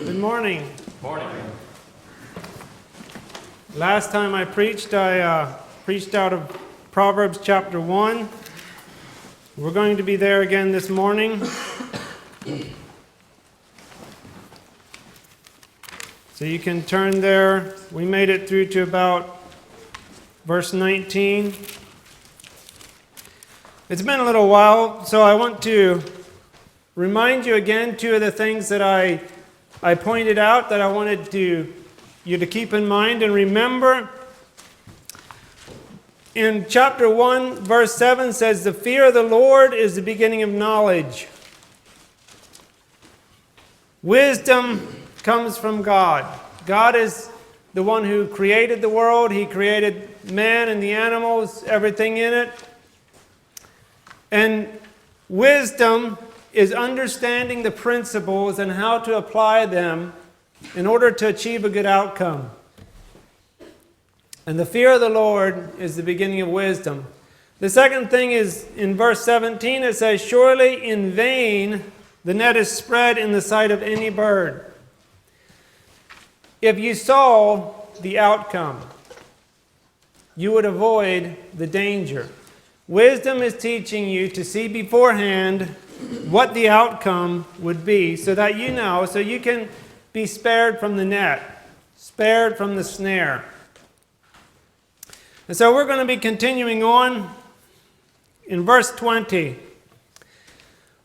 Good morning. Morning. Last time I preached out of Proverbs chapter 1. We're going to be there again this morning. So you can turn there. We made it through to about verse 19. It's been a little while, so I want to remind you again two of the things that I pointed out that I wanted you to keep in mind and remember. In chapter 1, verse 7 says, "The fear of the Lord is the beginning of knowledge." Wisdom comes from God. God is the one who created the world. He created man and the animals, everything in it. And wisdom is understanding the principles and how to apply them in order to achieve a good outcome. And the fear of the Lord is the beginning of wisdom. The second thing is in verse 17, it says, "Surely in vain the net is spread in the sight of any bird." If you saw the outcome, you would avoid the danger. Wisdom is teaching you to see beforehand what the outcome would be so that you know, so you can be spared from the net, spared from the snare. And so we're going to be continuing on in verse 20.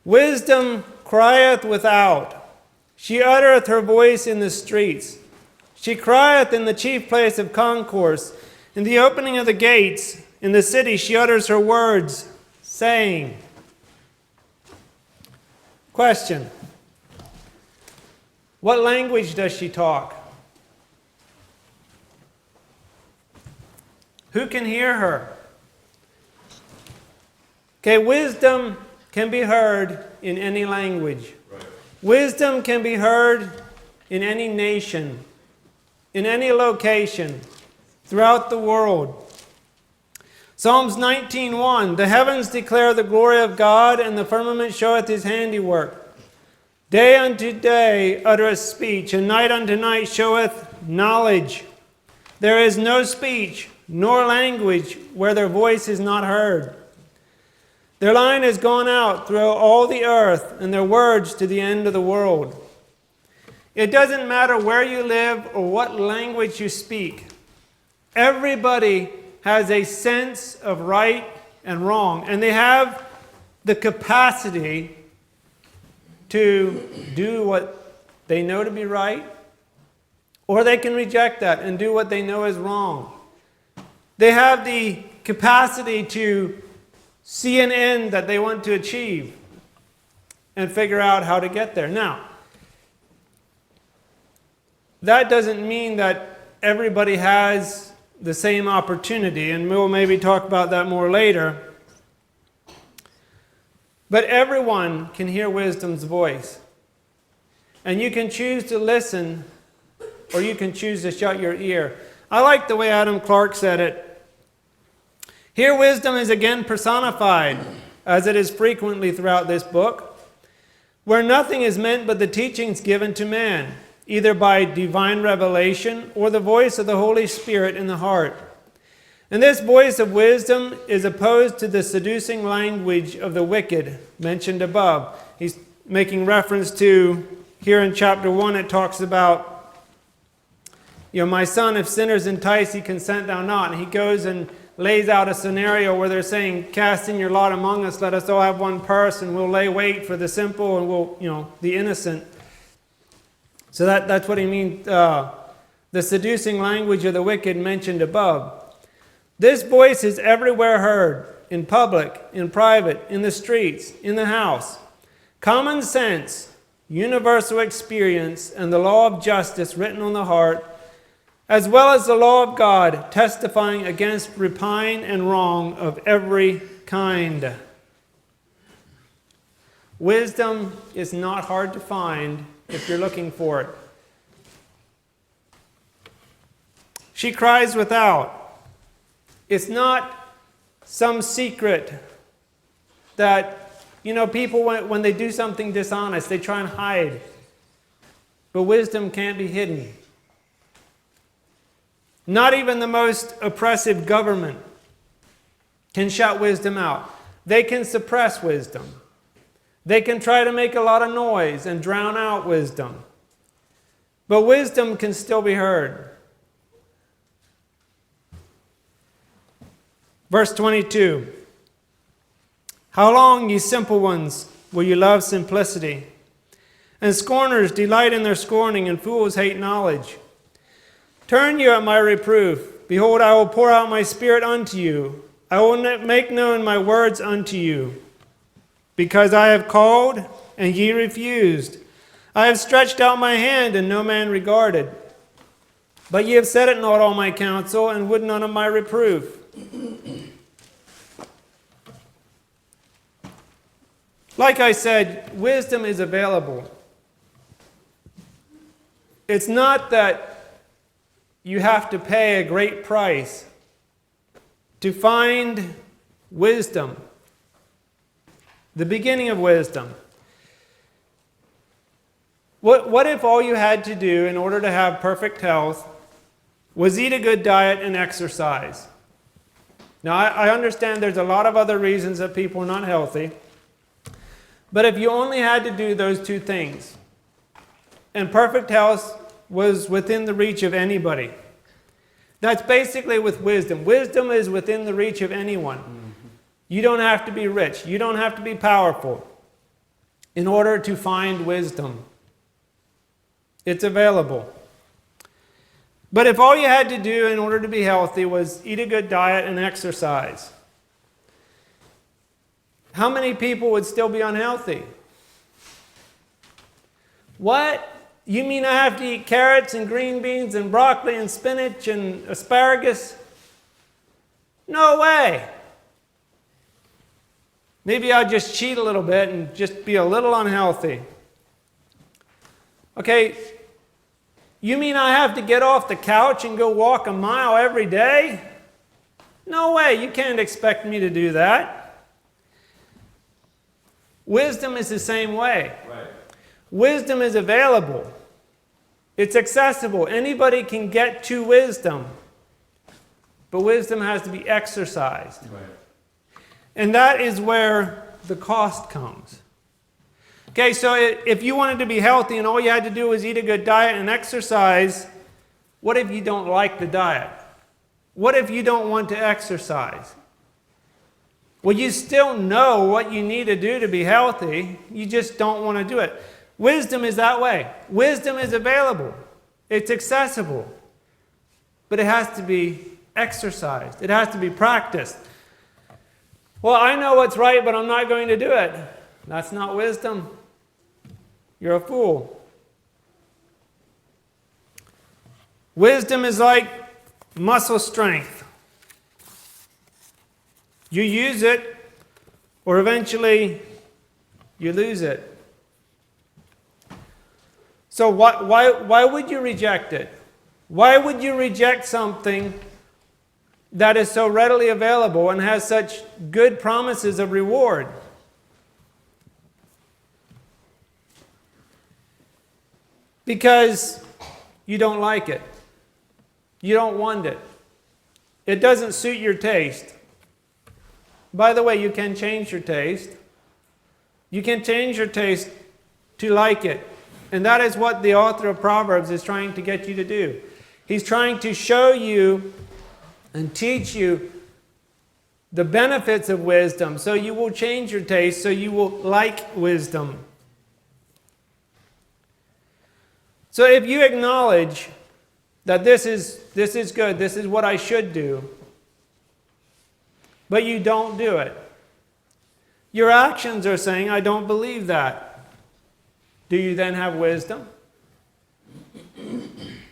"Wisdom crieth without. She uttereth her voice in the streets. She crieth in the chief place of concourse. In the opening of the gates, in the city, she utters her words, saying." Question: what language does she talk? Who can hear her? Okay, wisdom can be heard in any language. Right. Wisdom can be heard in any nation, in any location, throughout the world. Psalms 19:1, "The heavens declare the glory of God, and the firmament showeth his handiwork. Day unto day uttereth speech, and night unto night showeth knowledge. There is no speech, nor language, where their voice is not heard. Their line is gone out through all the earth, and their words to the end of the world." It doesn't matter where you live or what language you speak. Everybody has a sense of right and wrong, and they have the capacity to do what they know to be right, or they can reject that and do what they know is wrong. They have the capacity to see an end that they want to achieve and figure out how to get there. Now, that doesn't mean that everybody has the same opportunity, and we'll maybe talk about that more later. But everyone can hear wisdom's voice. And you can choose to listen, or you can choose to shut your ear. I like the way Adam Clark said it. Here wisdom is again personified, as it is frequently throughout this book, where nothing is meant but the teachings given to man, either by divine revelation or the voice of the Holy Spirit in the heart. And this voice of wisdom is opposed to the seducing language of the wicked mentioned above. He's making reference to, here in chapter 1, it talks about, "My son, if sinners entice thee, consent thou not." And he goes and lays out a scenario where they're saying, "Cast in your lot among us, let us all have one purse, and we'll lay wait for the simple and we'll, the innocent." So that's what he means, the seducing language of the wicked mentioned above. This voice is everywhere heard, in public, in private, in the streets, in the house. Common sense, universal experience, and the law of justice written on the heart, as well as the law of God, testifying against rapine and wrong of every kind. Wisdom is not hard to find if you're looking for it. She cries without. It's not some secret that, people, when they do something dishonest, they try and hide. but wisdom can't be hidden. Not even the most oppressive government can shut wisdom out. They can suppress wisdom. They can try to make a lot of noise and drown out wisdom. But wisdom can still be heard. Verse 22. How long, ye simple ones, will you love simplicity? And scorners delight in their scorning, and fools hate knowledge. Turn you at my reproof. Behold, I will pour out my spirit unto you. I will make known my words unto you. Because I have called, and ye refused. I have stretched out my hand, and no man regarded. But ye have set at naught all my counsel, and would none of my reproof. Like I said, wisdom is available. It's not that you have to pay a great price to find wisdom, the beginning of wisdom. What if all you had to do in order to have perfect health was eat a good diet and exercise? Now, I understand there's a lot of other reasons that people are not healthy, but if you only had to do those two things, and perfect health was within the reach of anybody, that's basically with wisdom. Wisdom is within the reach of anyone. You don't have to be rich. You don't have to be powerful in order to find wisdom. It's available. But if all you had to do in order to be healthy was eat a good diet and exercise, how many people would still be unhealthy? What? You mean I have to eat carrots and green beans and broccoli and spinach and asparagus? No way. Maybe I'll just cheat a little bit and just be a little unhealthy. Okay, you mean I have to get off the couch and go walk a mile every day? No way, you can't expect me to do that. Wisdom is the same way. Right. Wisdom is available. It's accessible. Anybody can get to wisdom. But wisdom has to be exercised. Right. And that is where the cost comes. Okay, so if you wanted to be healthy and all you had to do was eat a good diet and exercise, what if you don't like the diet? What if you don't want to exercise? Well, you still know what you need to do to be healthy. You just don't want to do it. Wisdom is that way. Wisdom is available. It's accessible. But it has to be exercised. It has to be practiced. Well, I know what's right, but I'm not going to do it. That's not wisdom. You're a fool. Wisdom is like muscle strength. You use it, or eventually you lose it. So why would you reject it? Why would you reject something that is so readily available and has such good promises of reward? Because you don't like it. You don't want it. It doesn't suit your taste. By the way, you can change your taste. You can change your taste to like it. And that is what the author of Proverbs is trying to get you to do. He's trying to show you and teach you the benefits of wisdom, so you will change your taste, so you will like wisdom. So if you acknowledge that this is good, this is what I should do, but you don't do it, your actions are saying, I don't believe that. Do you then have wisdom?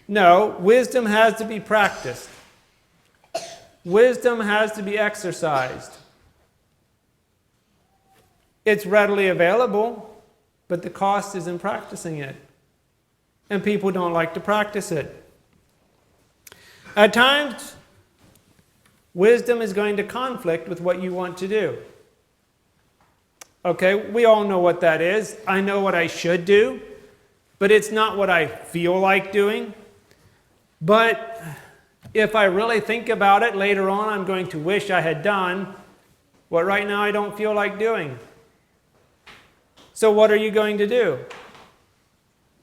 No, wisdom has to be practiced. Wisdom has to be exercised. It's readily available, but the cost is in practicing it. And people don't like to practice it. At times, wisdom is going to conflict with what you want to do. Okay, we all know what that is. I know what I should do, but it's not what I feel like doing. But if I really think about it, later on I'm going to wish I had done what right now I don't feel like doing. So what are you going to do?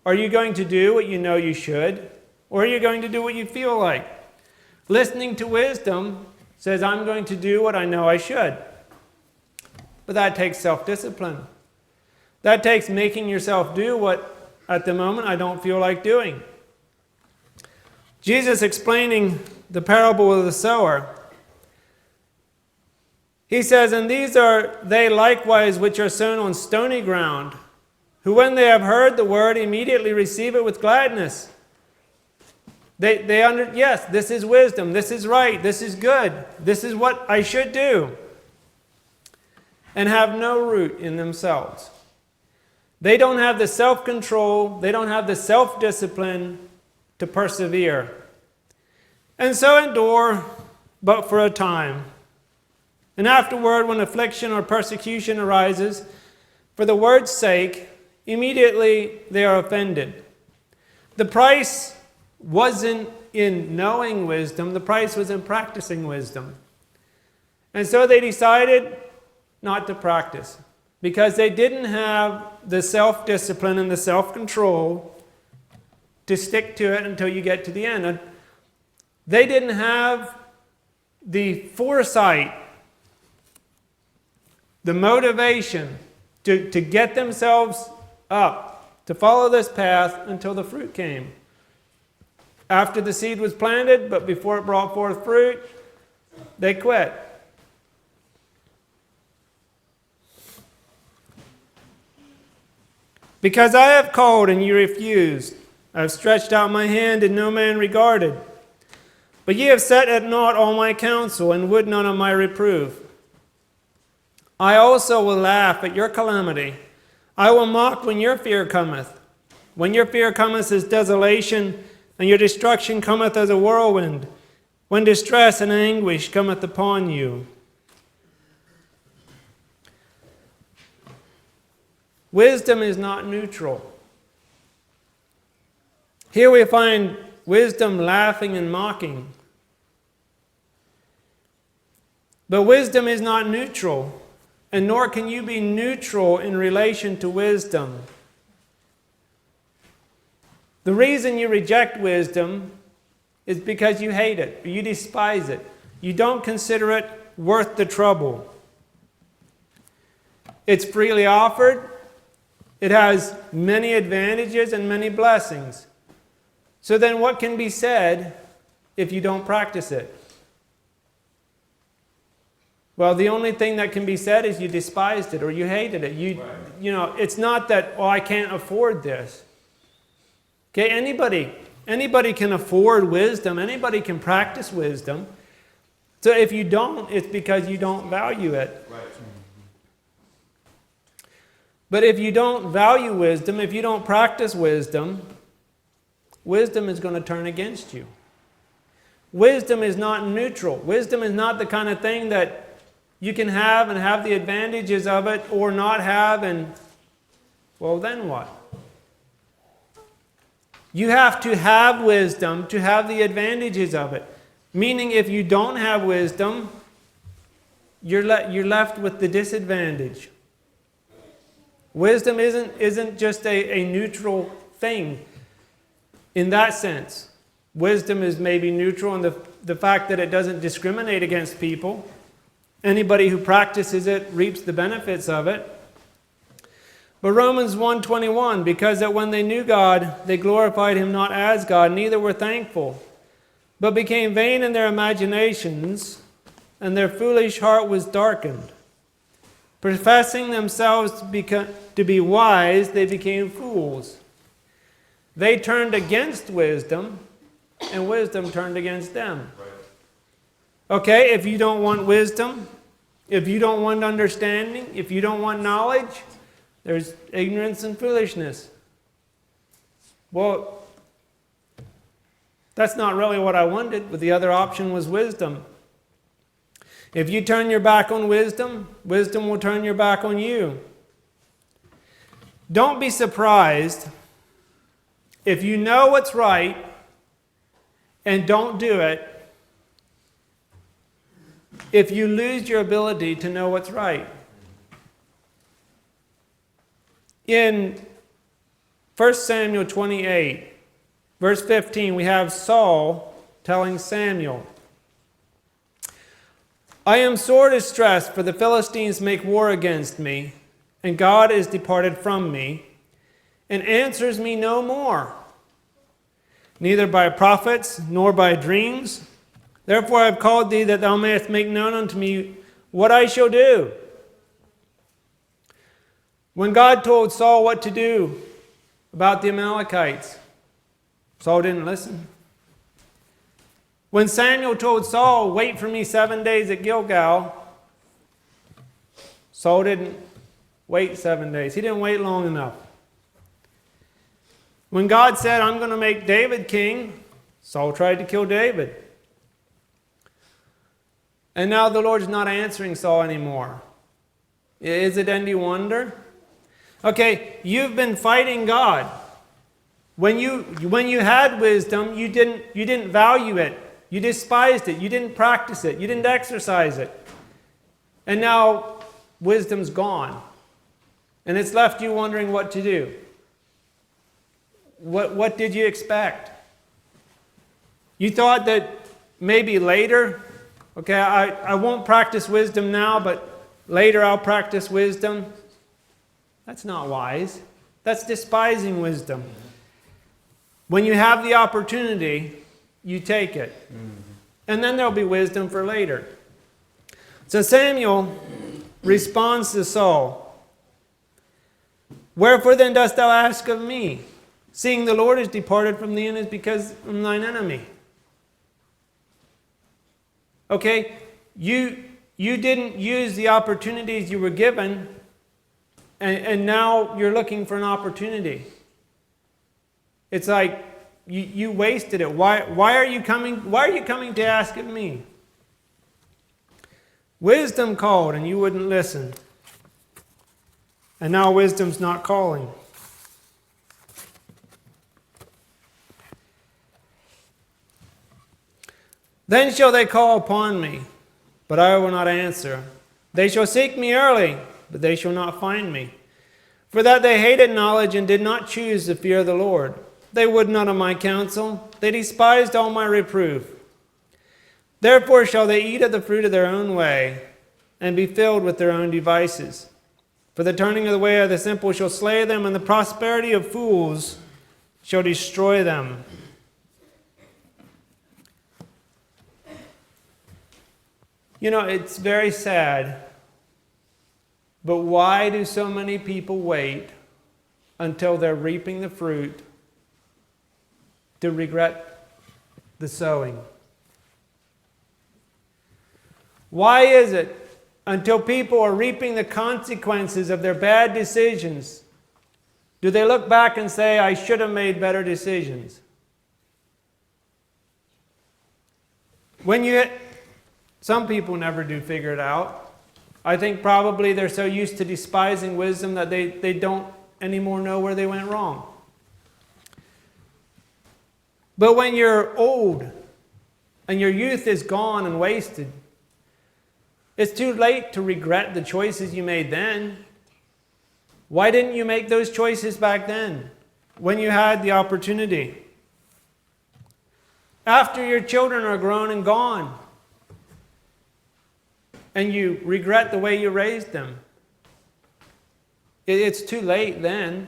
Are you going to do what you know you should? Or are you going to do what you feel like? Listening to wisdom says, I'm going to do what I know I should. But that takes self-discipline. That takes making yourself do what, at the moment, I don't feel like doing. Jesus explaining the parable of the sower, he says, and these are they likewise which are sown on stony ground, who when they have heard the word immediately receive it with gladness. Yes, this is wisdom, this is right, this is good, this is what I should do, and have no root in themselves. They don't have the self-control, they don't have the self-discipline to persevere. And so endure, but for a time. And afterward, when affliction or persecution arises, for the word's sake, immediately they are offended. The price wasn't in knowing wisdom, the price was in practicing wisdom. And so they decided not to practice, because they didn't have the self-discipline and the self-control to stick to it until you get to the end. And they didn't have the foresight, the motivation to get themselves up, to follow this path until the fruit came. After the seed was planted, but before it brought forth fruit, they quit. Because I have called and you refused. I have stretched out my hand and no man regarded. But ye have set at naught all my counsel and would none of my reproof. I also will laugh at your calamity. I will mock when your fear cometh. When your fear cometh as desolation, and your destruction cometh as a whirlwind, when distress and anguish cometh upon you. Wisdom is not neutral. Here we find wisdom laughing and mocking. But wisdom is not neutral, and nor can you be neutral in relation to wisdom. The reason you reject wisdom is because you hate it, or you despise it. You don't consider it worth the trouble. It's freely offered. It has many advantages and many blessings. So then what can be said if you don't practice it? Well, the only thing that can be said is you despised it or you hated it. You know, it's not that, I can't afford this. Okay, anybody can afford wisdom. Anybody can practice wisdom. So if you don't, it's because you don't value it. Right. But if you don't value wisdom, if you don't practice wisdom, wisdom is going to turn against you. Wisdom is not neutral. Wisdom is not the kind of thing that you can have and have the advantages of it or not have, and, well, then what? You have to have wisdom to have the advantages of it. Meaning if you don't have wisdom, you're left with the disadvantage. Wisdom isn't just a neutral thing in that sense. Wisdom is maybe neutral in the fact that it doesn't discriminate against people. Anybody who practices it reaps the benefits of it. But Romans 1:21, because that when they knew God, they glorified him not as God, neither were thankful, but became vain in their imaginations, and their foolish heart was darkened. Professing themselves to be wise, they became fools. They turned against wisdom, and wisdom turned against them. Okay, if you don't want wisdom, if you don't want understanding, if you don't want knowledge, there's ignorance and foolishness. Well, that's not really what I wanted, but the other option was wisdom. If you turn your back on wisdom, wisdom will turn your back on you. Don't be surprised if you know what's right and don't do it, if you lose your ability to know what's right. In 1 Samuel 28, verse 15, we have Saul telling Samuel, I am sore distressed, for the Philistines make war against me, and God is departed from me, and answers me no more, neither by prophets nor by dreams. Therefore I have called thee, that thou mayest make known unto me what I shall do. When God told Saul what to do about the Amalekites, Saul didn't listen. When Samuel told Saul, wait for me 7 days at Gilgal, Saul didn't wait 7 days. He didn't wait long enough. When God said, I'm going to make David king, Saul tried to kill David. And now the Lord's not answering Saul anymore. Is it any wonder? Okay, you've been fighting God. When you had wisdom, you didn't value it. You despised it. You didn't practice it. You didn't exercise it. And now wisdom's gone. And it's left you wondering what to do. What did you expect? You thought that maybe later, okay, I won't practice wisdom now, but later I'll practice wisdom. That's not wise. That's despising wisdom. When you have the opportunity, you take it. And then there'll be wisdom for later. So Samuel responds to Saul, wherefore then dost thou ask of me, seeing the Lord is departed from thee and is because of thine enemy? Okay, you didn't use the opportunities you were given, and now you're looking for an opportunity. It's like you wasted it. Why are you coming to ask of me? Wisdom called and you wouldn't listen. And now wisdom's not calling. Then shall they call upon me, but I will not answer. They shall seek me early, but they shall not find me. For that they hated knowledge and did not choose the fear of the Lord. They would none of my counsel. They despised all my reproof. Therefore shall they eat of the fruit of their own way, and be filled with their own devices. For the turning of the way of the simple shall slay them, and the prosperity of fools shall destroy them. You know, it's very sad, but why do so many people wait until they're reaping the fruit to regret the sowing? Why is it until people are reaping the consequences of their bad decisions do they look back and say, I should have made better decisions? Some people never do figure it out. I think probably they're so used to despising wisdom that they don't anymore know where they went wrong. But when you're old and your youth is gone and wasted, it's too late to regret the choices you made then. Why didn't you make those choices back then when you had the opportunity? After your children are grown and gone, and you regret the way you raised them, it's too late then.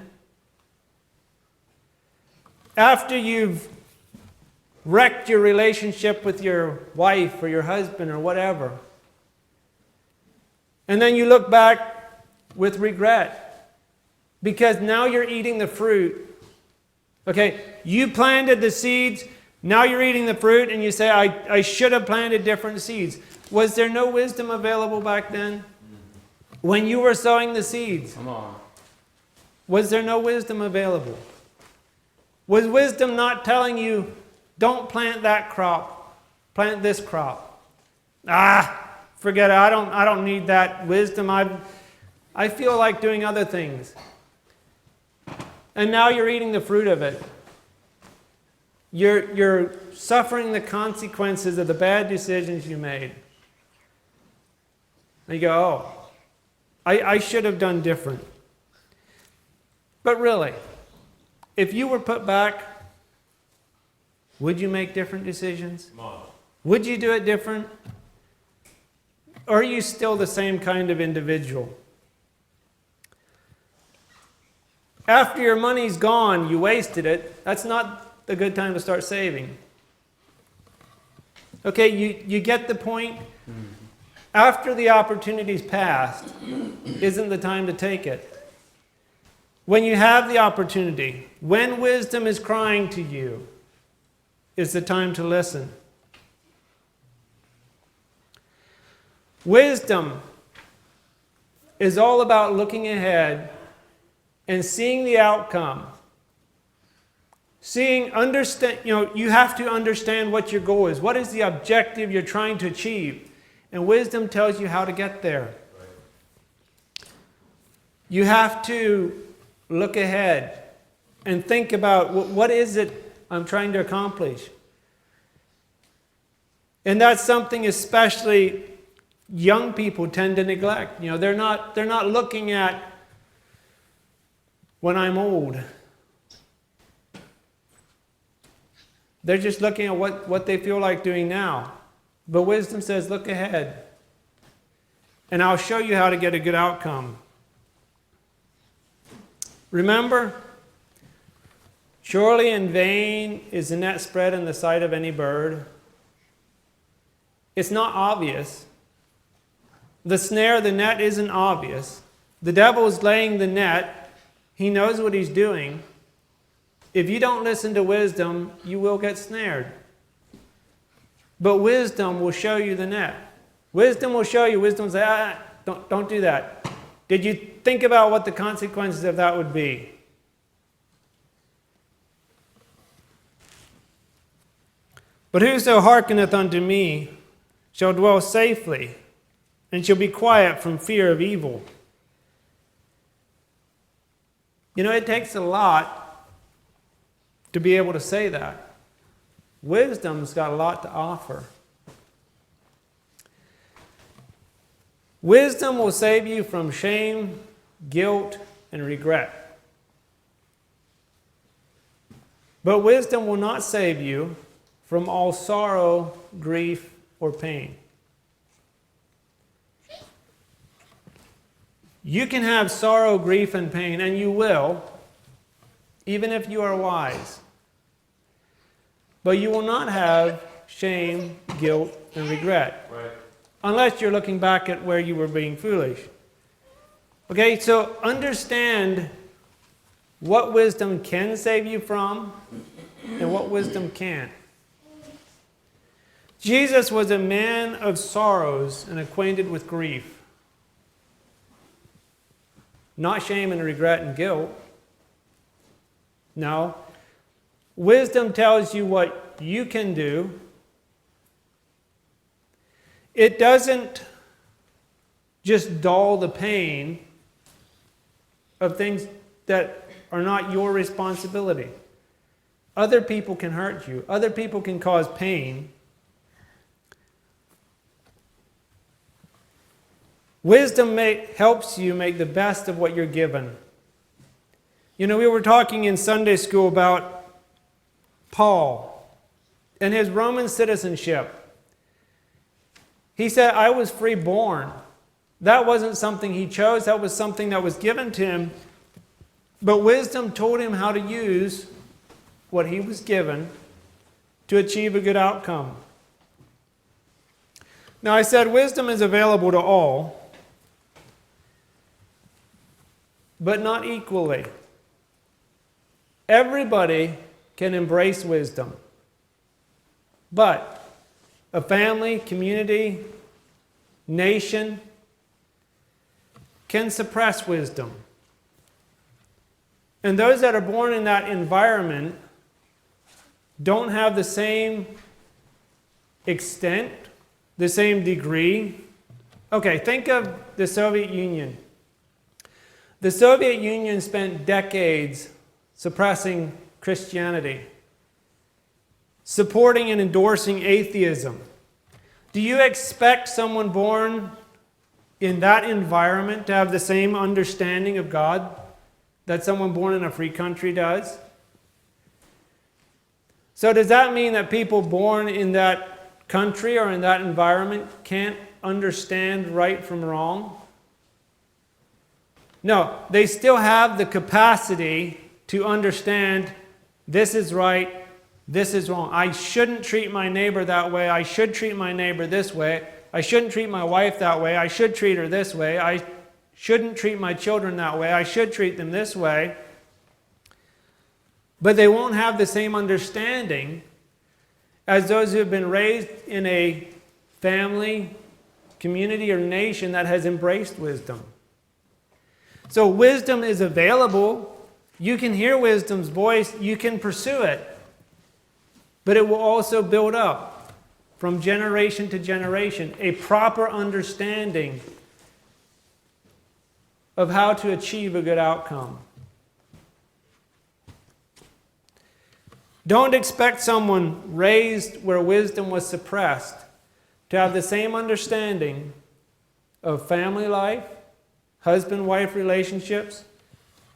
After you've wrecked your relationship with your wife or your husband or whatever, and then you look back with regret because now you're eating the fruit. Okay, you planted the seeds, now you're eating the fruit, and you say, I should have planted different seeds. Was there no wisdom available back then? When you were sowing the seeds, Come on. was there no wisdom available? Was wisdom not telling you, don't plant that crop, plant this crop? Forget it, I don't need that wisdom. I feel like doing other things. And now you're eating the fruit of it. You're suffering the consequences of the bad decisions you made. And you go, oh, I should have done different. But really, if you were put back, would you make different decisions? Would you do it different? Or are you still the same kind of individual? After your money's gone, you wasted it. That's not the good time to start saving. Okay, you get the point? After the opportunity's passed, isn't the time to take it. When you have the opportunity, when wisdom is crying to you, is the time to listen. Wisdom is all about looking ahead and seeing the outcome. You have to understand what your goal is. What is the objective you're trying to achieve? And wisdom tells you how to get there. You have to look ahead and think about what is it I'm trying to accomplish. And that's something especially young people tend to neglect. They're not looking at when I'm old. They're just looking at what they feel like doing now. But wisdom says, look ahead. And I'll show you how to get a good outcome. Remember, surely in vain is the net spread in the sight of any bird. It's not obvious. The snare, the net isn't obvious. The devil is laying the net. He knows what he's doing. If you don't listen to wisdom, you will get snared. But wisdom will show you the net. Wisdom will show you. Wisdom will say, don't do that. Did you think about what the consequences of that would be? But whoso hearkeneth unto me shall dwell safely, and shall be quiet from fear of evil. It takes a lot to be able to say that. Wisdom's got a lot to offer. Wisdom will save you from shame, guilt, and regret. But wisdom will not save you from all sorrow, grief, or pain. You can have sorrow, grief, and pain, and you will, even if you are wise. But you will not have shame, guilt, and regret. Right. Unless you're looking back at where you were being foolish. Okay, so understand what wisdom can save you from and what wisdom can't. Jesus was a man of sorrows and acquainted with grief. Not shame and regret and guilt. No. Wisdom tells you what you can do. It doesn't just dull the pain of things that are not your responsibility. Other people can hurt you. Other people can cause pain. Wisdom helps you make the best of what you're given. We were talking in Sunday school about Paul and his Roman citizenship. He said, I was free-born. That wasn't something he chose. That was something that was given to him. But wisdom told him how to use what he was given to achieve a good outcome. Now, I said wisdom is available to all, but not equally. Everybody can embrace wisdom. But a family, community, nation can suppress wisdom. And those that are born in that environment don't have the same extent, the same degree. Okay, think of the Soviet Union. The Soviet Union spent decades suppressing Christianity. supporting and endorsing atheism. Do you expect someone born in that environment to have the same understanding of God that someone born in a free country does? So does that mean that people born in that country or in that environment can't understand right from wrong? No, they still have the capacity to understand this is right, this is wrong. I shouldn't treat my neighbor that way. I should treat my neighbor this way. I shouldn't treat my wife that way. I should treat her this way. I shouldn't treat my children that way. I should treat them this way. But they won't have the same understanding as those who have been raised in a family, community, or nation that has embraced wisdom. So wisdom is available. You can hear wisdom's voice. You can pursue it. But it will also build up from generation to generation a proper understanding of how to achieve a good outcome. Don't expect someone raised where wisdom was suppressed to have the same understanding of family life, husband-wife relationships,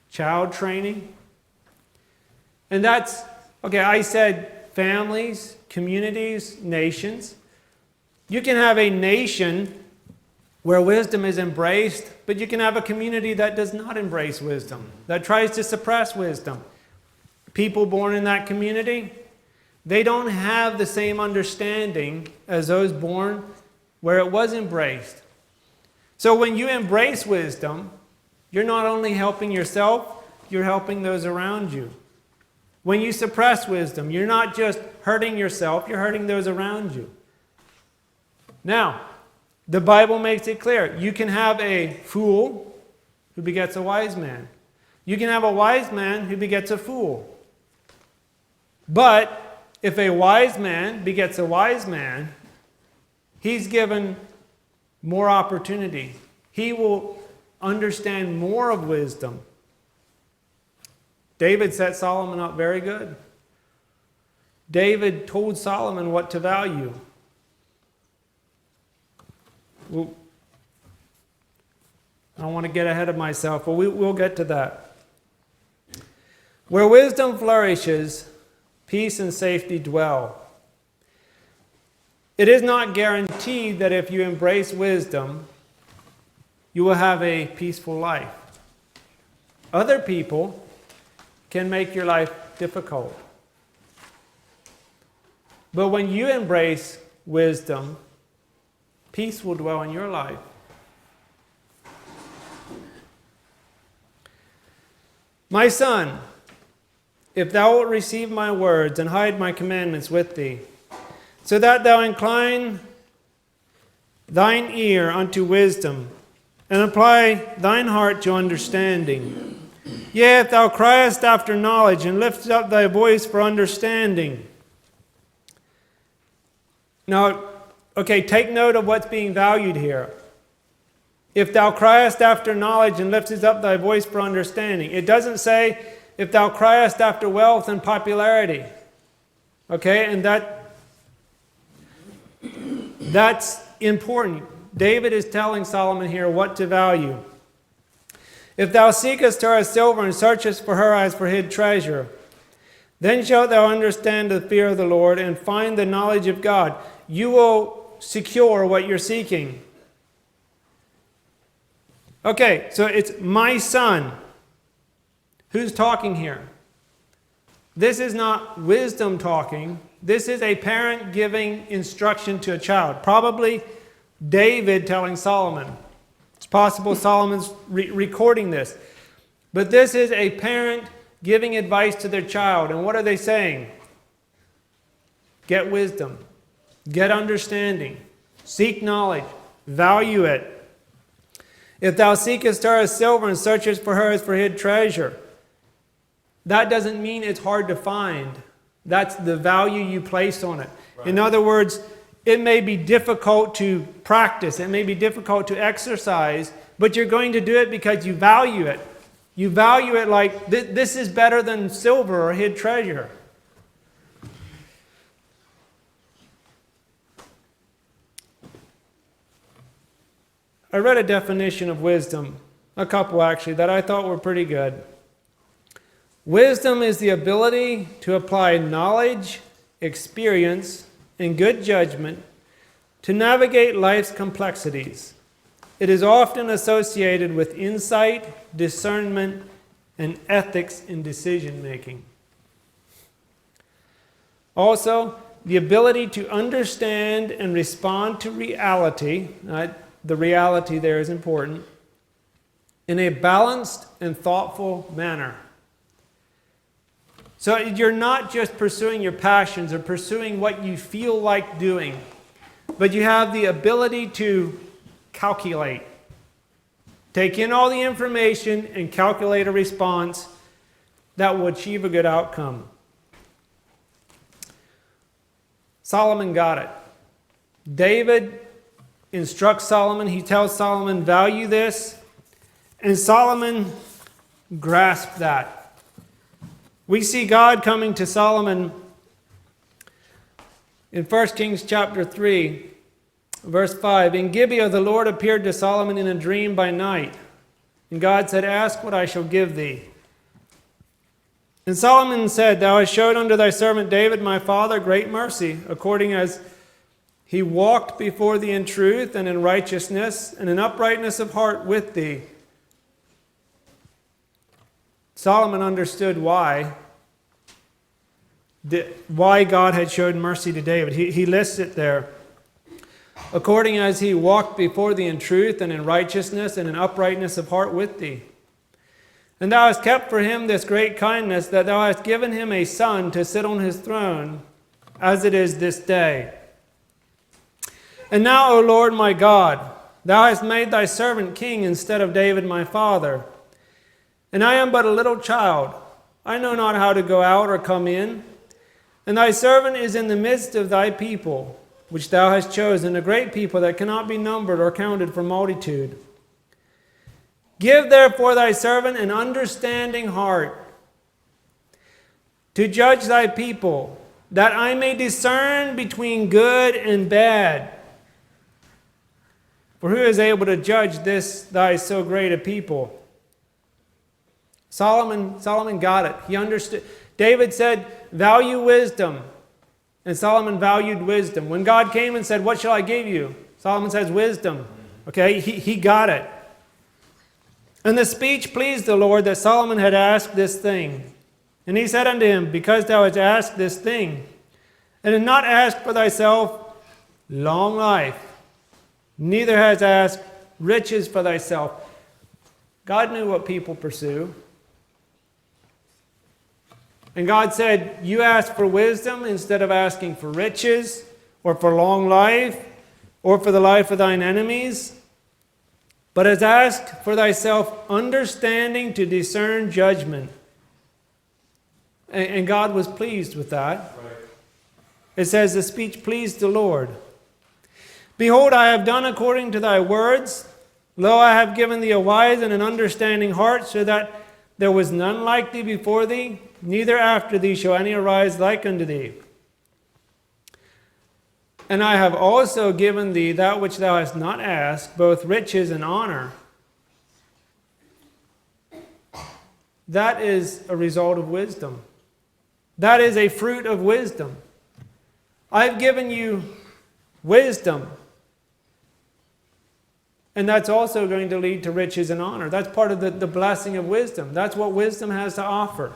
child training. And that's, okay, I said families, communities, nations. You can have a nation where wisdom is embraced, but you can have a community that does not embrace wisdom, that tries to suppress wisdom. People born in that community, they don't have the same understanding as those born where it was embraced. So when you embrace wisdom, you're not only helping yourself, you're helping those around you. When you suppress wisdom, you're not just hurting yourself, you're hurting those around you. Now, the Bible makes it clear. You can have a fool who begets a wise man. You can have a wise man who begets a fool. But if a wise man begets a wise man, he's given more opportunity. He will understand more of wisdom. David set Solomon up very good. David told Solomon what to value. Well, I don't want to get ahead of myself, but we'll get to that. Where wisdom flourishes, peace and safety dwell. It is not guaranteed that if you embrace wisdom, you will have a peaceful life. Other people can make your life difficult. But when you embrace wisdom, peace will dwell in your life. My son, if thou wilt receive my words and hide my commandments with thee, so that thou incline thine ear unto wisdom, and apply thine heart to understanding. Yea, if thou criest after knowledge, and lift up thy voice for understanding. Now, okay, take note of what's being valued here. If thou criest after knowledge, and liftest up thy voice for understanding. It doesn't say, if thou criest after wealth and popularity. Okay, and that's important. David is telling Solomon here what to value. If thou seekest her as silver and searchest for her as for hid treasure, then shalt thou understand the fear of the Lord and find the knowledge of God. You will secure what you're seeking. Okay, so it's my son. Who's talking here? This is not wisdom talking. This is a parent giving instruction to a child. Probably David telling Solomon. It's possible Solomon's recording this. But this is a parent giving advice to their child. And what are they saying? Get wisdom. Get understanding. Seek knowledge. Value it. If thou seekest her as silver and searchest for her as for hid treasure. That doesn't mean it's hard to find. That's the value you place on it. Right. In other words, it may be difficult to practice. It may be difficult to exercise, but you're going to do it because you value it. You value it like this is better than silver or hid treasure. I read a definition of wisdom, a couple actually, that I thought were pretty good. Wisdom is the ability to apply knowledge, experience, and good judgment to navigate life's complexities. It is often associated with insight, discernment, and ethics in decision making. Also, the ability to understand and respond to reality, the reality there is important, in a balanced and thoughtful manner. So you're not just pursuing your passions or pursuing what you feel like doing, but you have the ability to calculate. Take in all the information and calculate a response that will achieve a good outcome. Solomon got it. David instructs Solomon. He tells Solomon, value this. And Solomon grasped that. We see God coming to Solomon in 1 Kings chapter 3, verse 5. In Gibeah the Lord appeared to Solomon in a dream by night. And God said, ask what I shall give thee. And Solomon said, thou hast showed unto thy servant David my father great mercy, according as he walked before thee in truth and in righteousness and in uprightness of heart with thee. Solomon understood why God had showed mercy to David. He lists it there. According as he walked before thee in truth and in righteousness and in uprightness of heart with thee. And thou hast kept for him this great kindness, that thou hast given him a son to sit on his throne, as it is this day. And now, O Lord my God, thou hast made thy servant king instead of David my father. And I am but a little child. I know not how to go out or come in. And thy servant is in the midst of thy people, which thou hast chosen, a great people that cannot be numbered or counted for multitude. Give therefore thy servant an understanding heart to judge thy people, that I may discern between good and bad. For who is able to judge this thy so great a people? Solomon got it. He understood. David said, value wisdom. And Solomon valued wisdom. When God came and said, what shall I give you? Solomon says, wisdom. Okay, he got it. And the speech pleased the Lord that Solomon had asked this thing. And he said unto him, because thou hast asked this thing, and hast not asked for thyself long life, neither hast asked riches for thyself. God knew what people pursue. And God said, you ask for wisdom instead of asking for riches, or for long life, or for the life of thine enemies. But hast asked for thyself understanding to discern judgment. And God was pleased with that. Right. It says, the speech pleased the Lord. Behold, I have done according to thy words. Lo, I have given thee a wise and an understanding heart, so that there was none like thee before thee, neither after thee shall any arise like unto thee. And I have also given thee that which thou hast not asked, both riches and honor. That is a result of wisdom. That is a fruit of wisdom. I've given you wisdom. And that's also going to lead to riches and honor. That's part of the blessing of wisdom. That's what wisdom has to offer.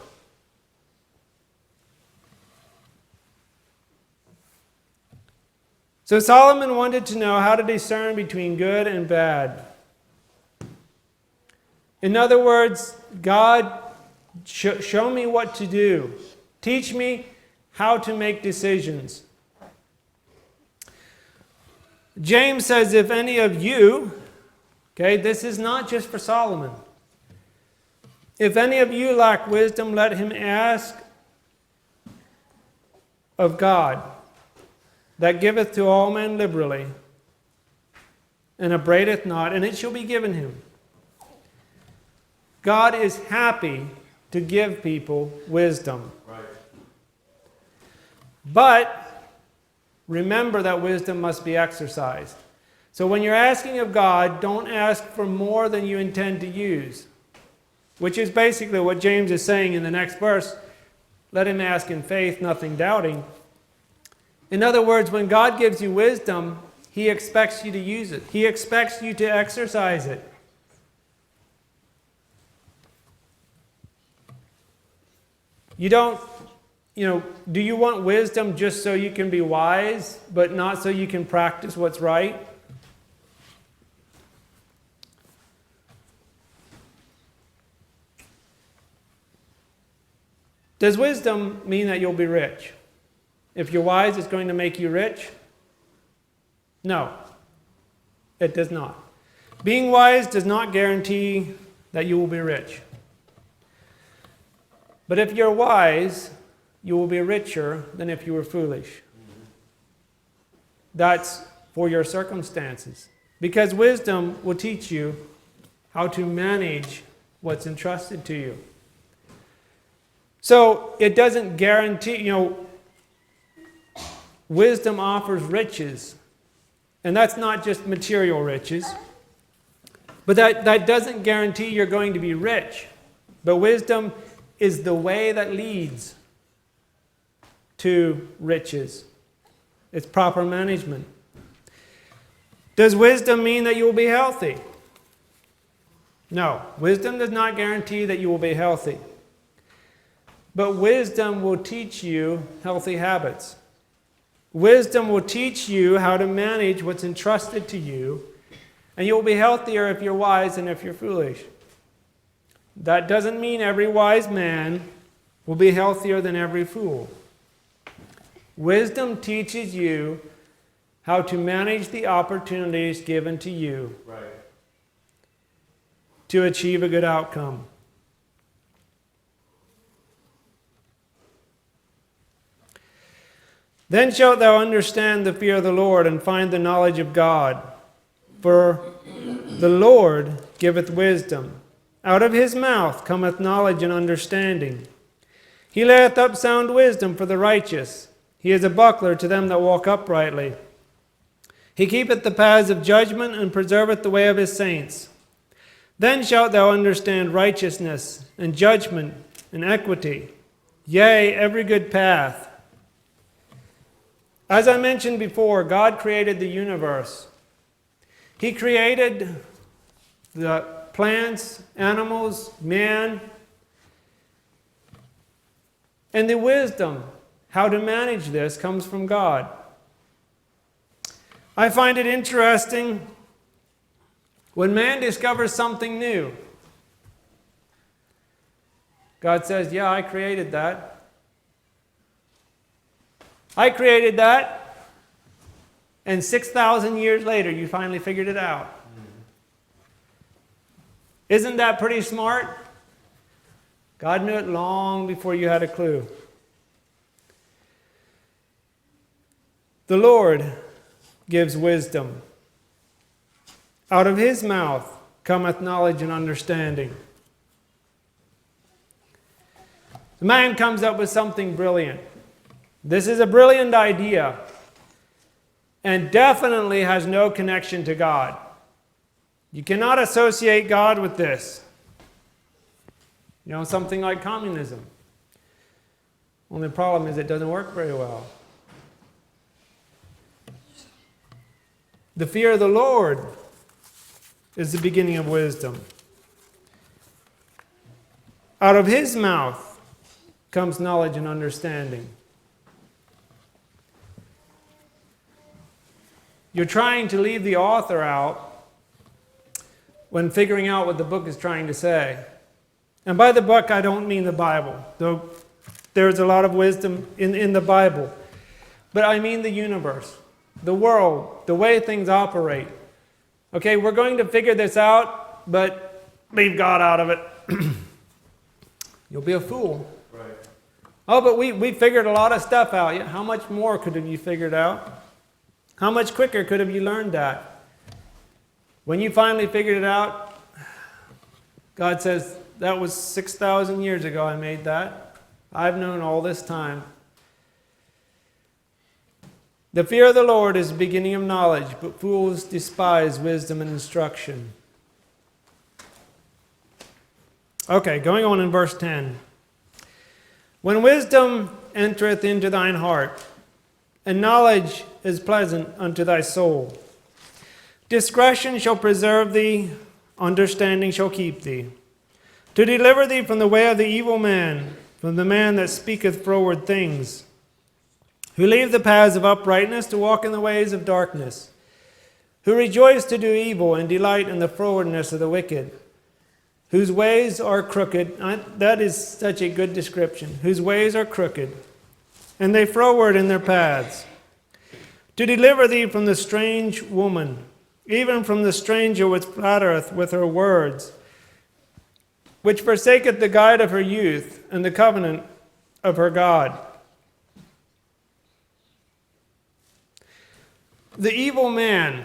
So Solomon wanted to know how to discern between good and bad. In other words, God, show me what to do. Teach me how to make decisions. James says, if any of you, okay, this is not just for Solomon. If any of you lack wisdom, let him ask of God, that giveth to all men liberally, and upbraideth not, and it shall be given him. God is happy to give people wisdom. Right. But remember that wisdom must be exercised. So when you're asking of God, don't ask for more than you intend to use, which is basically what James is saying in the next verse. Let him ask in faith, nothing doubting. In other words, when God gives you wisdom, he expects you to use it. He expects you to exercise it. You don't, do you want wisdom just so you can be wise, but not so you can practice what's right? Does wisdom mean that you'll be rich? If you're wise, it's going to make you rich? No, it does not. Being wise does not guarantee that you will be rich. But if you're wise, you will be richer than if you were foolish. That's for your circumstances. Because wisdom will teach you how to manage what's entrusted to you. So it doesn't guarantee, wisdom offers riches. And that's not just material riches. But that doesn't guarantee you're going to be rich. But wisdom is the way that leads to riches. It's proper management. Does wisdom mean that you will be healthy? No. Wisdom does not guarantee that you will be healthy. But wisdom will teach you healthy habits. Wisdom will teach you how to manage what's entrusted to you, and you'll be healthier if you're wise than if you're foolish. That doesn't mean every wise man will be healthier than every fool. Wisdom teaches you how to manage the opportunities given to you to achieve a good outcome. Then shalt thou understand the fear of the Lord, and find the knowledge of God. For the Lord giveth wisdom. Out of his mouth cometh knowledge and understanding. He layeth up sound wisdom for the righteous. He is a buckler to them that walk uprightly. He keepeth the paths of judgment, and preserveth the way of his saints. Then shalt thou understand righteousness, and judgment, and equity, yea, every good path. As I mentioned before, God created the universe. He created the plants, animals, man, and the wisdom how to manage this comes from God. I find it interesting when man discovers something new. God says, yeah, I created that. I created that, and 6,000 years later, you finally figured it out. Isn't that pretty smart? God knew it long before you had a clue. The Lord gives wisdom. Out of his mouth cometh knowledge and understanding. The man comes up with something brilliant. This is a brilliant idea, and definitely has no connection to God. You cannot associate God with this. Something like communism. Only problem is it doesn't work very well. The fear of the Lord is the beginning of wisdom. Out of his mouth comes knowledge and understanding. You're trying to leave the author out when figuring out what the book is trying to say. And by the book, I don't mean the Bible, though there's a lot of wisdom in the Bible. But I mean the universe, the world, the way things operate. Okay, we're going to figure this out, but leave God out of it. You'll be a fool. Right. Oh, but we figured a lot of stuff out. Yeah, how much more could have you figured out? How much quicker could have you learned that? When you finally figured it out, God says, that was 6,000 years ago I made that. I've known all this time. The fear of the Lord is the beginning of knowledge, but fools despise wisdom and instruction. Okay, going on in verse 10. When wisdom entereth into thine heart, and knowledge is pleasant unto thy soul, discretion shall preserve thee, understanding shall keep thee, to deliver thee from the way of the evil man, from the man that speaketh froward things, who leave the paths of uprightness to walk in the ways of darkness, who rejoice to do evil and delight in the frowardness of the wicked, whose ways are crooked. That is such a good description. Whose ways are crooked, and they froward in their paths. To deliver thee from the strange woman, even from the stranger which flattereth with her words, which forsaketh the guide of her youth and the covenant of her God. The evil man,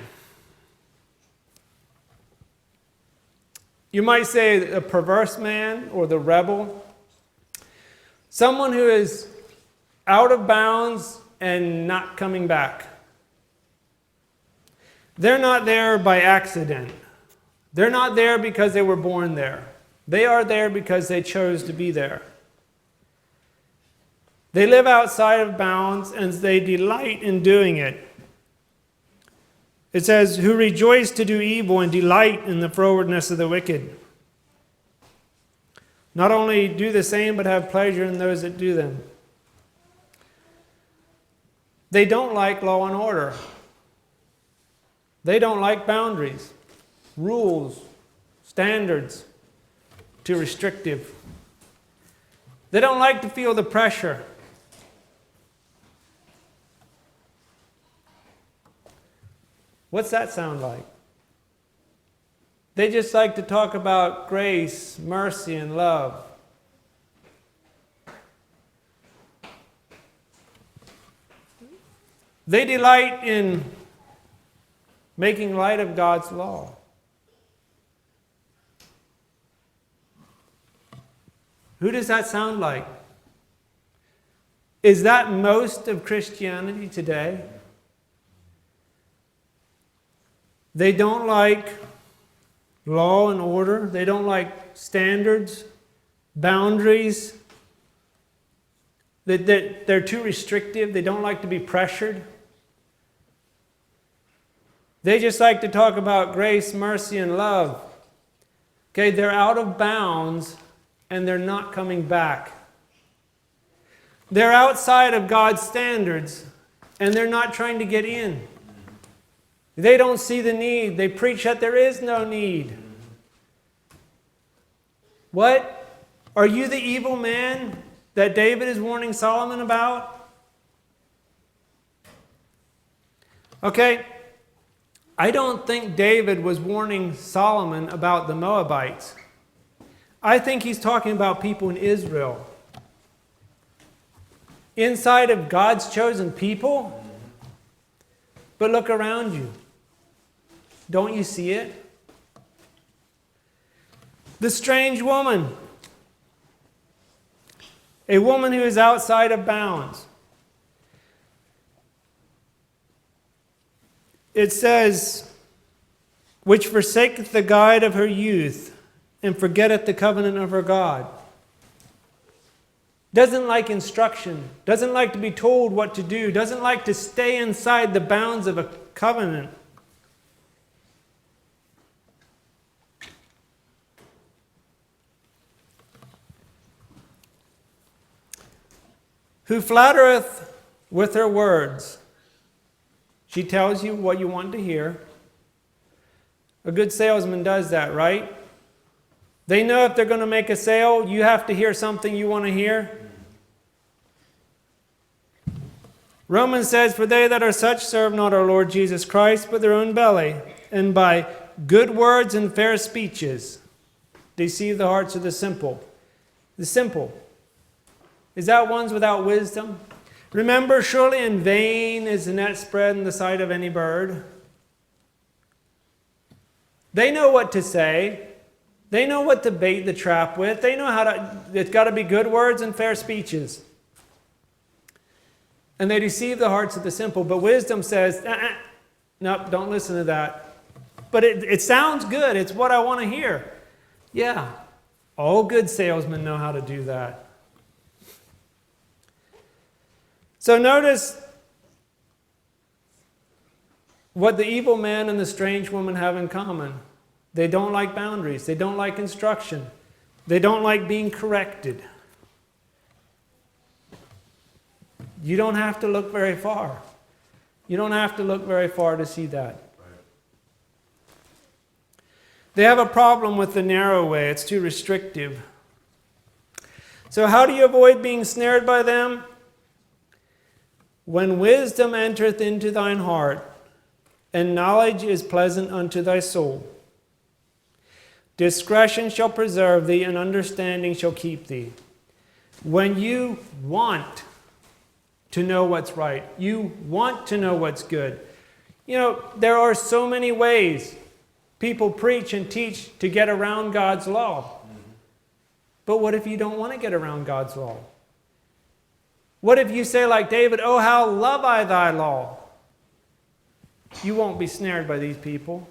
you might say a perverse man or the rebel, someone who is out of bounds and not coming back. They're not there by accident. They're not there because they were born there. They are there because they chose to be there. They live outside of bounds and they delight in doing it. It says, who rejoice to do evil and delight in the frowardness of the wicked. Not only do the same, but have pleasure in those that do them. They don't like law and order. They don't like boundaries, rules, standards, too restrictive. They don't like to feel the pressure. What's that sound like? They just like to talk about grace, mercy, and love. They delight in making light of God's law. Who does that sound like? Is that most of Christianity today? They don't like law and order. They don't like standards, boundaries. They're too restrictive. They don't like to be pressured. They just like to talk about grace, mercy, and love. Okay, they're out of bounds and they're not coming back. They're outside of God's standards and they're not trying to get in. They don't see the need. They preach that there is no need. What? Are you the evil man that David is warning Solomon about? Okay, I don't think David was warning Solomon about the Moabites. I think he's talking about people in Israel. Inside of God's chosen people. But look around you. Don't you see it? The strange woman. A woman who is outside of bounds. It says, which forsaketh the guide of her youth, and forgetteth the covenant of her God. Doesn't like instruction. Doesn't like to be told what to do. Doesn't like to stay inside the bounds of a covenant. Who flattereth with her words. She tells you what you want to hear. A good salesman does that, right? They know if they're going to make a sale, you have to hear something you want to hear. Romans says, for they that are such serve not our Lord Jesus Christ, but their own belly, and by good words and fair speeches deceive the hearts of the simple. The simple. Is that ones without wisdom? Remember, surely in vain is the net spread in the sight of any bird. They know what to say. They know what to bait the trap with. They know how to, it's got to be good words and fair speeches. And they deceive the hearts of the simple. But wisdom says, nope, don't listen to that. But it sounds good. It's what I want to hear. Yeah, all good salesmen know how to do that. So notice what the evil man and the strange woman have in common. They don't like boundaries. They don't like instruction. They don't like being corrected. You don't have to look very far. You don't have to look very far to see that. They have a problem with the narrow way. It's too restrictive. So how do you avoid being snared by them? When wisdom entereth into thine heart, and knowledge is pleasant unto thy soul, discretion shall preserve thee, and understanding shall keep thee. When you want to know what's right, you want to know what's good. You know, there are so many ways people preach and teach to get around God's law. But what if you don't want to get around God's law? What if you say like David, oh, how love I thy law? You won't be snared by these people.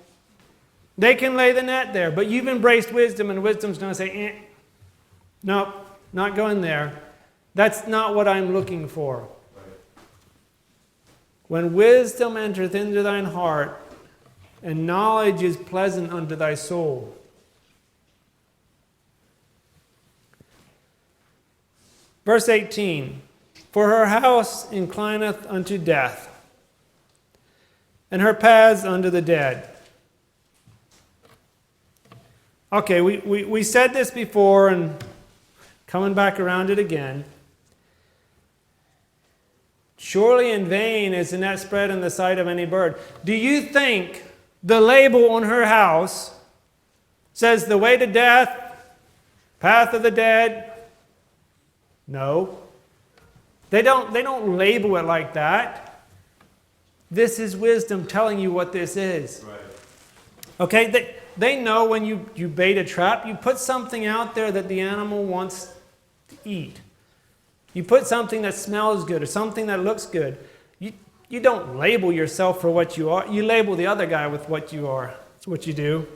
They can lay the net there, but you've embraced wisdom, and wisdom's going to say, nope, not going there. That's not what I'm looking for. When wisdom entereth into thine heart, and knowledge is pleasant unto thy soul. Verse 18, for her house inclineth unto death, and her paths unto the dead. Okay, we said this before, and coming back around it again. Surely in vain is the net spread in the sight of any bird. Do you think the label on her house says the way to death, path of the dead? No. They don't label it like that. This is wisdom telling you what this is. Right. Okay, they know when you bait a trap, you put something out there that the animal wants to eat. You put something that smells good or something that looks good. You don't label yourself for what you are. You label the other guy with what you are. That's what you do.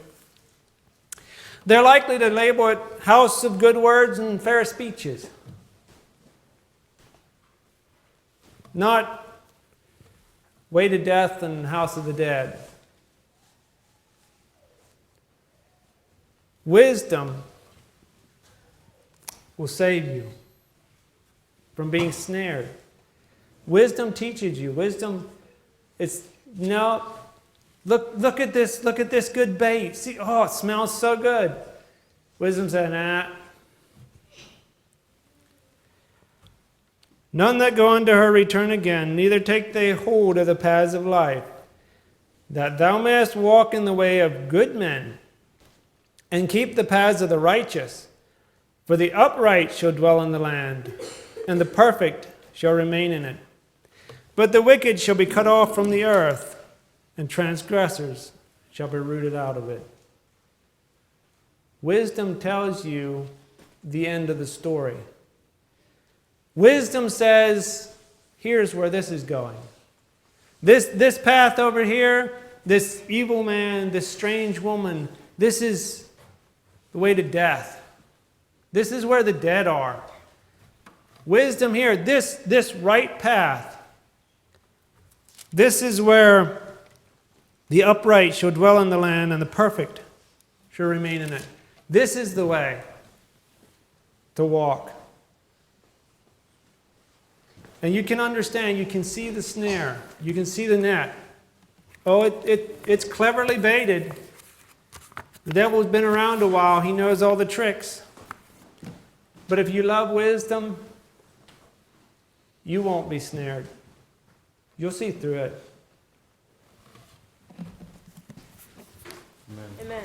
They're likely to label it house of good words and fair speeches. Not way to death and house of the dead. Wisdom will save you from being snared. Wisdom teaches you. Wisdom is no. Look at this good bait. See, oh, it smells so good. Wisdom said, nah. None that go unto her return again, neither take they hold of the paths of life, that thou mayest walk in the way of good men, and keep the paths of the righteous. For the upright shall dwell in the land, and the perfect shall remain in it. But the wicked shall be cut off from the earth, and transgressors shall be rooted out of it. Wisdom tells you the end of the story. Wisdom says, here's where this is going. This path over here, this evil man, this strange woman, this is the way to death. This is where the dead are. Wisdom here, this right path, this is where the upright shall dwell in the land, and the perfect shall remain in it. This is the way to walk. And you can understand, you can see the snare, you can see the net. Oh, it's cleverly baited. The devil's been around a while, he knows all the tricks. But if you love wisdom, you won't be snared. You'll see through it. Amen.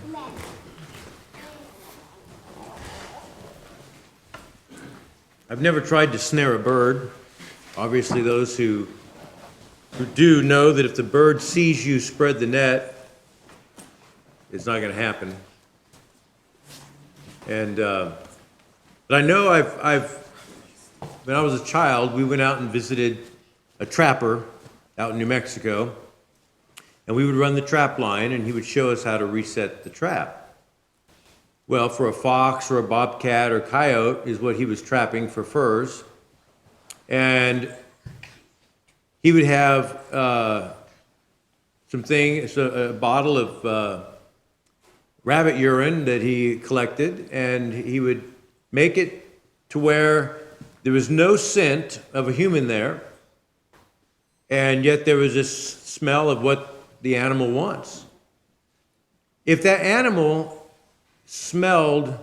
Amen. I've never tried to snare a bird. Obviously, those who do know that if the bird sees you spread the net, it's not going to happen. And but I know I've when I was a child, we went out and visited a trapper out in New Mexico, and we would run the trap line, and he would show us how to reset the trap. Well, for a fox or a bobcat or coyote is what he was trapping for furs, and he would have a bottle of rabbit urine that he collected, and he would make it to where there was no scent of a human there, and yet there was this smell of what the animal wants. If that animal smelled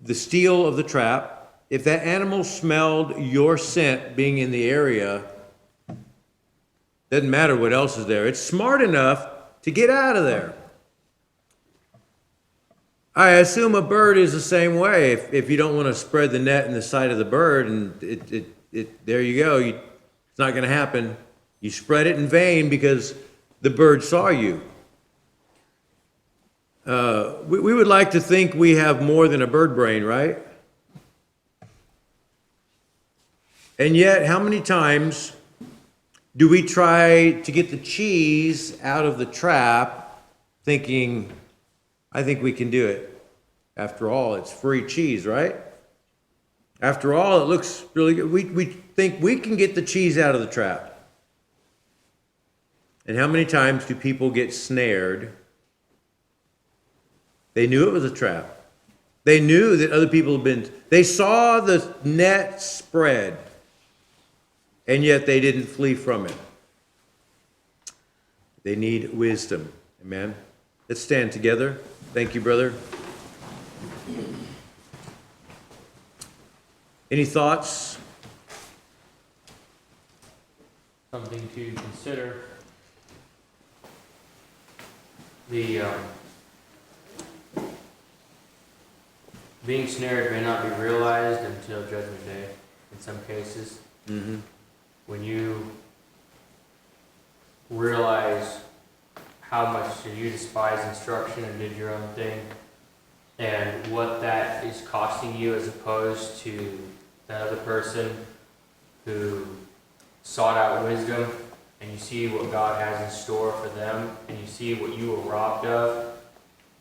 the steel of the trap, if that animal smelled your scent being in the area, doesn't matter what else is there. It's smart enough to get out of there. I assume a bird is the same way. If you don't want to spread the net in the sight of the bird, and there you go. It's not going to happen. You spread it in vain because the bird saw you. We would like to think we have more than a bird brain, right? And yet, how many times do we try to get the cheese out of the trap thinking, I think we can do it. After all, it's free cheese, right? After all, it looks really good. We think we can get the cheese out of the trap. And how many times do people get snared? They knew it was a trap. They knew that other people had been, they saw the net spread, and yet they didn't flee from it. They need wisdom. Amen. Let's stand together. Thank you, brother. Any thoughts? Something to consider. The being snared may not be realized until Judgment Day in some cases. Mm-hmm. When you realize how much you despise instruction and did your own thing, and what that is costing you as opposed to the other person who sought out wisdom, and you see what God has in store for them, and you see what you were robbed of,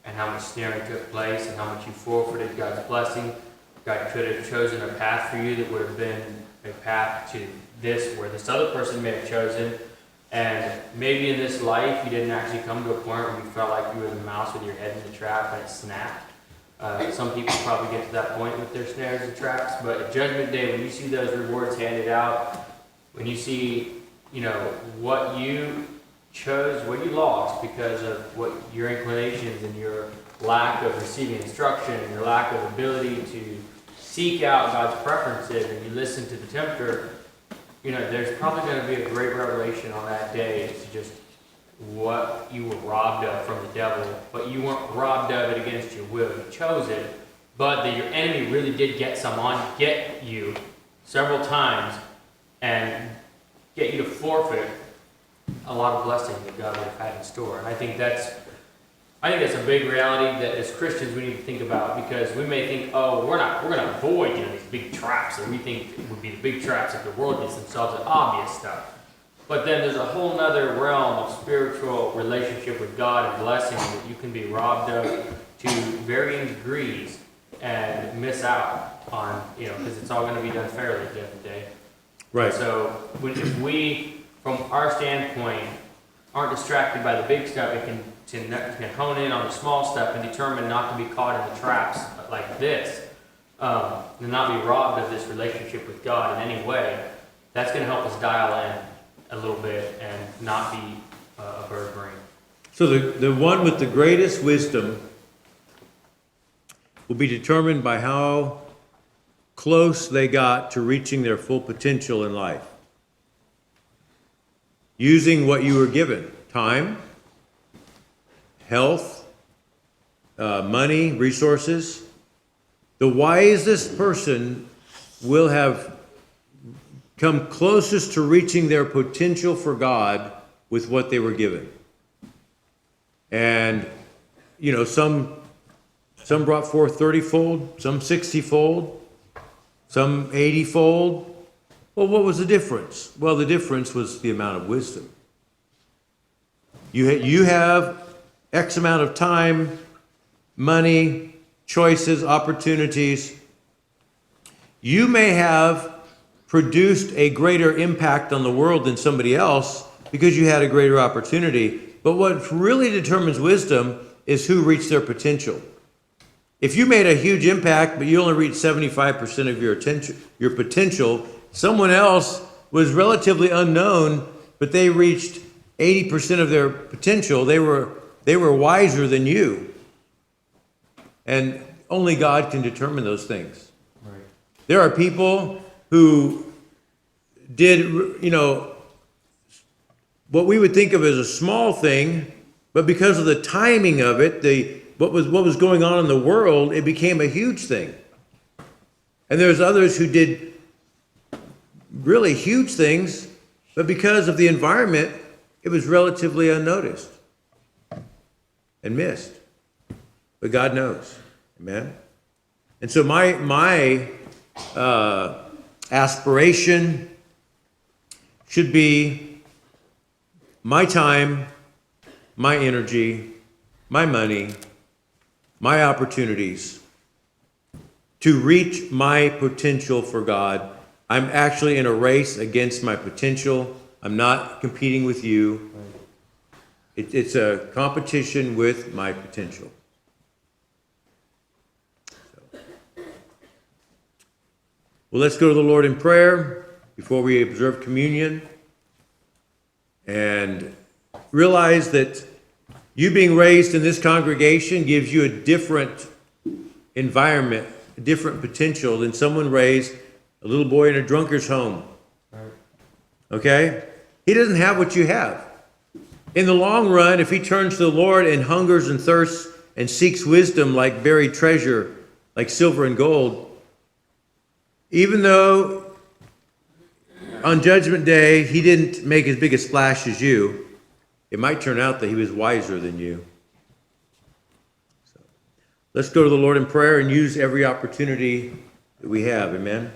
and how much snaring took place, and how much you forfeited God's blessing. God could have chosen a path for you that would have been a path to this, where this other person may have chosen. And maybe in this life, you didn't actually come to a point where you felt like you were the mouse with your head in the trap and it snapped. Some people probably get to that point with their snares and traps, but at Judgment Day, when you see those rewards handed out, when you see, what you chose, what you lost because of what your inclinations and your lack of receiving instruction and your lack of ability to seek out God's preferences, and you listen to the tempter, there's probably going to be a great revelation on that day as to just what you were robbed of from the devil, but you weren't robbed of it against your will. You chose it, but that your enemy really did get you several times and get you to forfeit a lot of blessing that God would have had in store. And I think that's a big reality that as Christians we need to think about, because we may think, we're going to avoid these big traps that we think would be the big traps that the world gets themselves at, obvious stuff. But then there's a whole nother realm of spiritual relationship with God and blessing that you can be robbed of to varying degrees and miss out on, because it's all going to be done fairly at the end of the day. Right. So if we, from our standpoint, aren't distracted by the big stuff, and can hone in on the small stuff and determine not to be caught in the traps like this, and not be robbed of this relationship with God in any way, that's going to help us dial in a little bit and not be a bird brain. So the one with the greatest wisdom will be determined by how close they got to reaching their full potential in life. Using what you were given: time, health, money, resources. The wisest person will have come closest to reaching their potential for God with what they were given. And, some brought forth 30-fold, some 60-fold, some 80-fold. Well, what was the difference? Well, the difference was the amount of wisdom. You have X amount of time, money, choices, opportunities. You may have produced a greater impact on the world than somebody else because you had a greater opportunity. But what really determines wisdom is who reached their potential. If you made a huge impact, but you only reached 75% of your potential, someone else was relatively unknown, but they reached 80% of their potential. They were wiser than you. And only God can determine those things. Right. There are people who did, what we would think of as a small thing, but because of the timing of it, what was going on in the world, it became a huge thing. And there's others who did really huge things, but because of the environment, it was relatively unnoticed and missed. But God knows. Amen? And so my aspiration should be my time, my energy, my money, my opportunities to reach my potential for God. I'm actually in a race against my potential. I'm not competing with you. It's a competition with my potential. Well, let's go to the Lord in prayer before we observe communion and realize that you being raised in this congregation gives you a different environment, a different potential than someone raised a little boy in a drunkard's home. Okay? He doesn't have what you have. In the long run, if he turns to the Lord and hungers and thirsts and seeks wisdom like buried treasure, like silver and gold, even though on Judgment Day he didn't make as big a splash as you, it might turn out that he was wiser than you. So, let's go to the Lord in prayer and use every opportunity that we have. Amen.